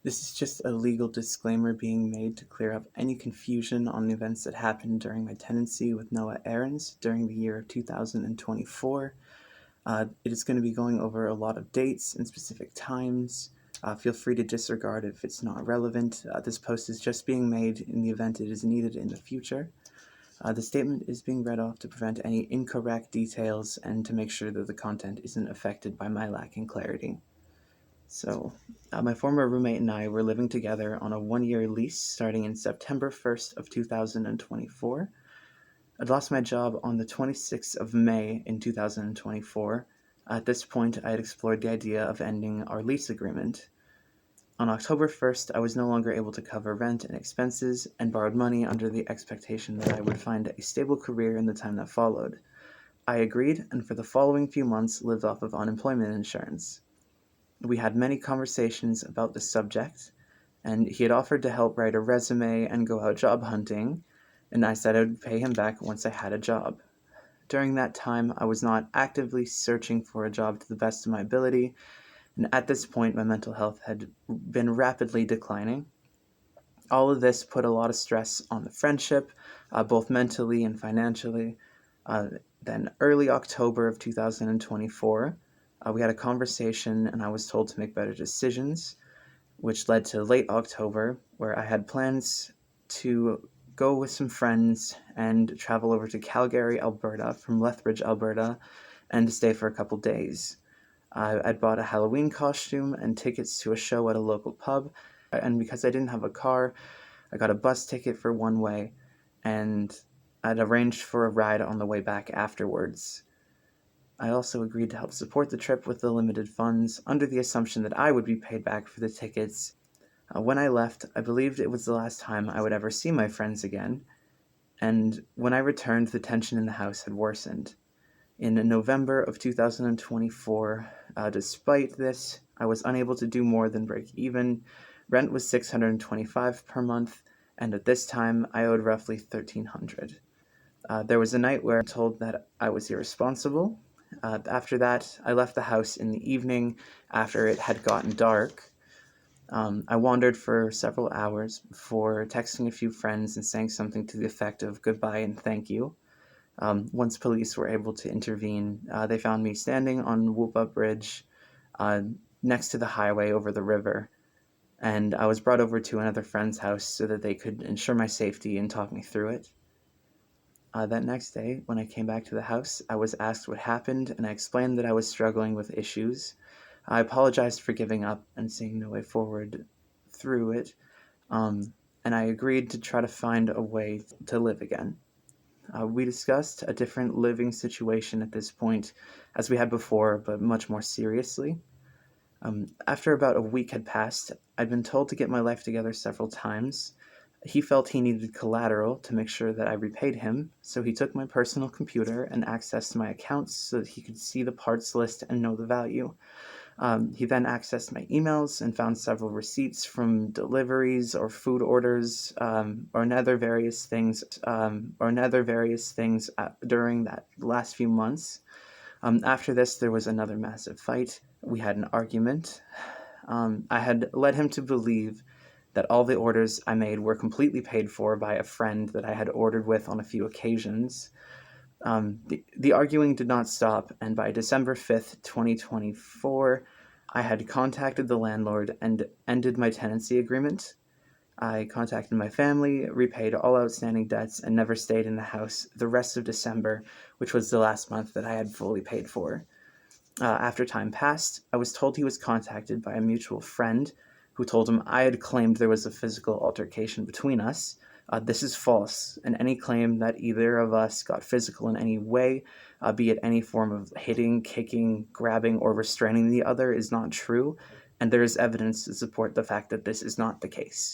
This is just a legal disclaimer being made to clear up any confusion on the events that happened during my tenancy with Noah Aarons during the year of 2024. It is going to be going over a lot of dates and specific times. Feel free to disregard if it's not relevant. This post is just being made in the event it is needed in the future. The statement is being read off to prevent any incorrect details and to make sure that the content isn't affected by my lacking clarity. So, my former roommate and I were living together on a one-year lease starting in September 1st of 2024. I'd lost my job on the 26th of May in 2024. At this point, I had explored the idea of ending our lease agreement. On October 1st, I was no longer able to cover rent and expenses and borrowed money under the expectation that I would find a stable career in the time that followed. I agreed, and for the following few months lived off of unemployment insurance. We had many conversations about the subject, and he had offered to help write a resume and go out job hunting, and I said I would pay him back once I had a job. During that time, I was not actively searching for a job to the best of my ability, and at this point, my mental health had been rapidly declining. All of this put a lot of stress on the friendship, both mentally and financially. Uh, then, early October of 2024, we had a conversation, and I was told to make better decisions, which led to late October, where I had plans to go with some friends and travel over to Calgary, Alberta, from Lethbridge, Alberta, and to stay for a couple days. I'd bought a Halloween costume and tickets to a show at a local pub, and because I didn't have a car, I got a bus ticket for one way, and I'd arranged for a ride on the way back afterwards. I also agreed to help support the trip with the limited funds, under the assumption that I would be paid back for the tickets. When I left, I believed it was the last time I would ever see my friends again, and when I returned, the tension in the house had worsened. In November of 2024, despite this, I was unable to do more than break even. Rent was $625 per month, and at this time, I owed roughly $1,300. There was a night where I was told that I was irresponsible. After that, I left the house in the evening after it had gotten dark. I wandered for several hours before texting a few friends and saying something to the effect of goodbye and thank you. Once police were able to intervene, they found me standing on Whoopa Bridge uh, next to the highway over the river, and I was brought over to another friend's house so that they could ensure my safety and talk me through it. That next day, when I came back to the house, I was asked what happened, and I explained that I was struggling with issues. I apologized for giving up and seeing no way forward through it, and I agreed to try to find a way to live again. We discussed a different living situation at this point, as we had before, but much more seriously. After about a week had passed, I'd been told to get my life together several times. He felt he needed collateral to make sure that I repaid him, so he took my personal computer and accessed my accounts so that he could see the parts list and know the value. He then accessed my emails and found several receipts from deliveries or food orders, or other various things, during that last few months. After this, there was another massive fight. We had an argument. I had led him to believe that all the orders I made were completely paid for by a friend that I had ordered with on a few occasions. The arguing did not stop, and by December 5th, 2024, I had contacted the landlord and ended my tenancy agreement. I contacted my family, repaid all outstanding debts, and never stayed in the house the rest of December, which was the last month that I had fully paid for. After time passed, I was told he was contacted by a mutual friend who told him I had claimed there was a physical altercation between us. This is false, and any claim that either of us got physical in any way, be it any form of hitting, kicking, grabbing, or restraining the other, is not true, and there is evidence to support the fact that this is not the case.